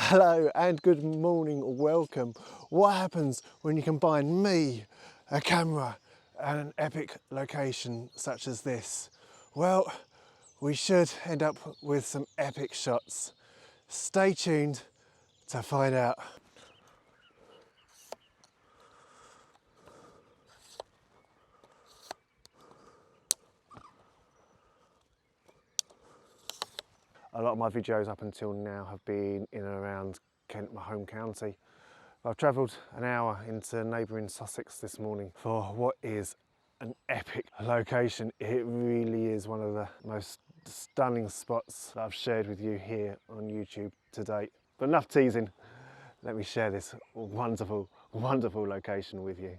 Hello and good morning, welcome. What happens when you combine me, a camera and an epic location such as this? Well, we should end up with some epic shots. Stay tuned to find out. A lot of my videos up until now have been in and around Kent, my home county. I've travelled an hour into neighbouring Sussex this morning for what is an epic location. It really is one of the most stunning spots that I've shared with you here on YouTube to date. But enough teasing, let me share this wonderful, wonderful location with you.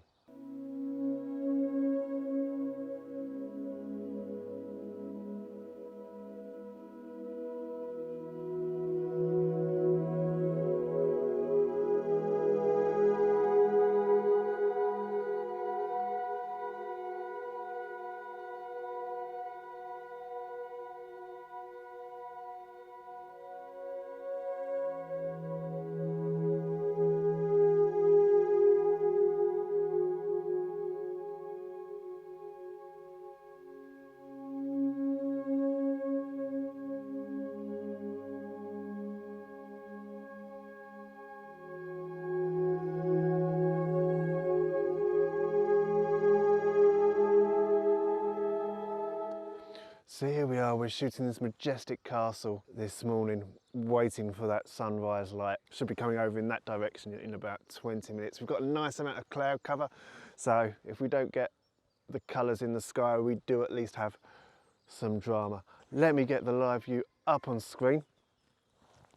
So here we are, we're shooting this majestic castle this morning, waiting for that sunrise light. Should be coming over in that direction in about 20 minutes. We've got a nice amount of cloud cover, so if we don't get the colours in the sky, we do at least have some drama. Let me get the live view up on screen.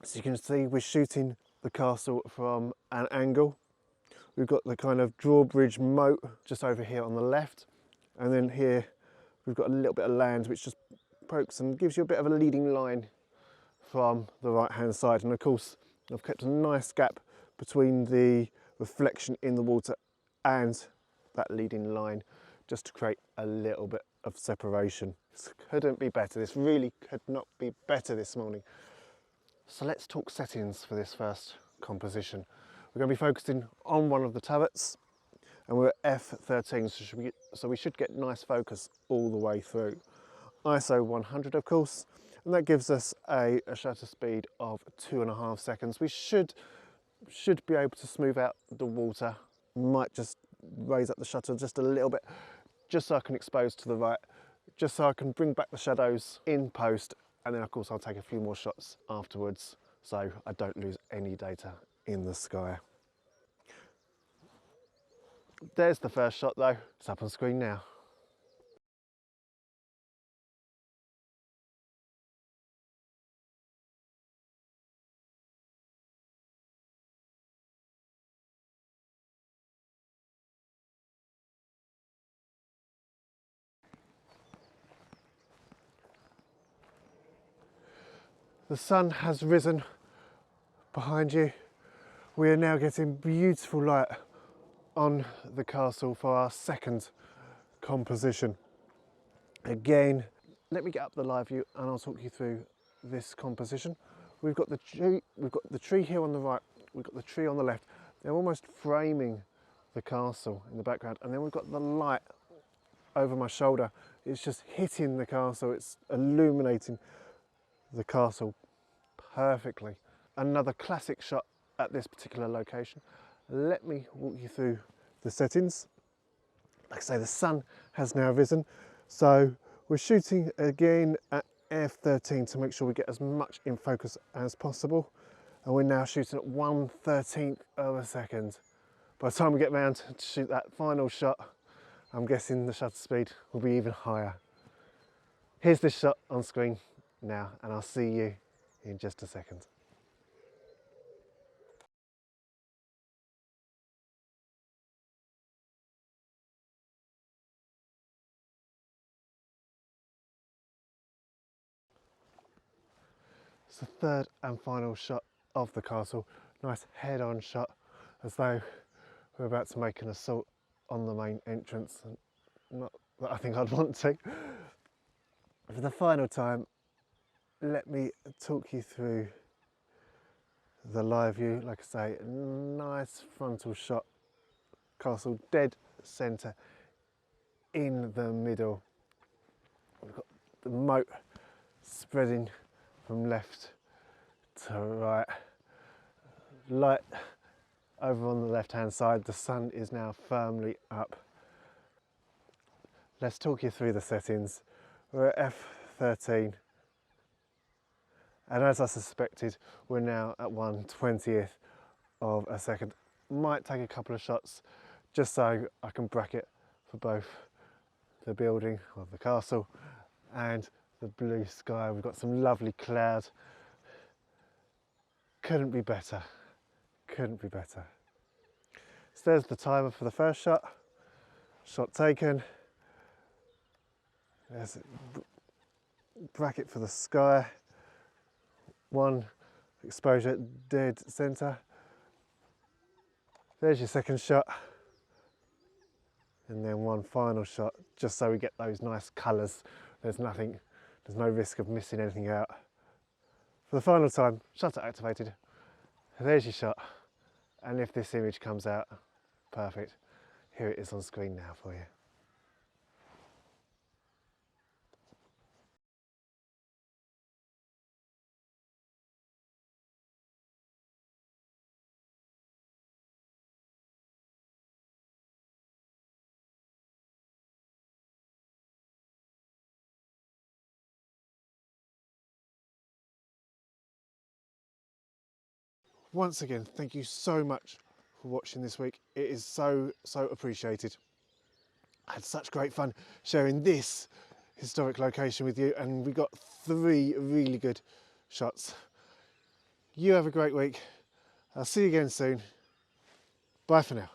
So you can see we're shooting the castle from an angle. We've got the kind of drawbridge moat just over here on the left, and then here we've got a little bit of land which just pokes and gives you a bit of a leading line from the right hand side. And of course I've kept a nice gap between the reflection in the water and that leading line just to create a little bit of separation. This couldn't be better, this really could not be better this morning. So let's talk settings for this first composition. We're going to be focusing on one of the turrets, and we're at f13, so we should get nice focus all the way through. ISO 100 of course, and that gives us a shutter speed of 2.5 seconds. We should be able to smooth out the water. Might just raise up the shutter just a little bit, just so I can expose to the right, just so I can bring back the shadows in post, and then of course I'll take a few more shots afterwards so I don't lose any data in the sky. There's the first shot though, it's up on screen now. The sun has risen behind you. We are now getting beautiful light on the castle for our second composition. Again, let me get up the live view and I'll talk you through this composition. We've got the tree here on the right, we've got the tree on the left. They're almost framing the castle in the background, and then we've got the light over my shoulder. It's just hitting the castle, it's illuminating the castle perfectly. Another classic shot at this particular location. Let me walk you through the settings. Like I say, the sun has now risen, so we're shooting again at f13 to make sure we get as much in focus as possible, and we're now shooting at 1/13 of a second. By the time we get round to shoot that final shot, I'm guessing the shutter speed will be even higher. Here's this shot on screen now, and I'll see you in just a second. It's the third and final shot of the castle. Nice head-on shot, as though we're about to make an assault on the main entrance. Not that I think I'd want to. For the final time, let me talk you through the live view. Like I say, a nice frontal shot, castle dead centre in the middle. We've got the moat spreading from left to right. Light over on the left hand side, the sun is now firmly up. Let's talk you through the settings. We're at f13, and as I suspected, we're now at 1/20th of a second. Might take a couple of shots just so I can bracket for both the building or the castle and the blue sky. We've got some lovely clouds. Couldn't be better, couldn't be better. So there's the timer for the first shot. Shot taken. There's a bracket for the sky. One exposure dead centre. There's your second shot. And then one final shot, just so we get those nice colours. There's no risk of missing anything out. For the final time, shutter activated. There's your shot. And if this image comes out, perfect. Here it is on screen now for you. Once again, thank you so much for watching this week. It is so appreciated. I had such great fun sharing this historic location with you, and we got 3 really good shots. You have a great week. I'll see you again soon. Bye for now.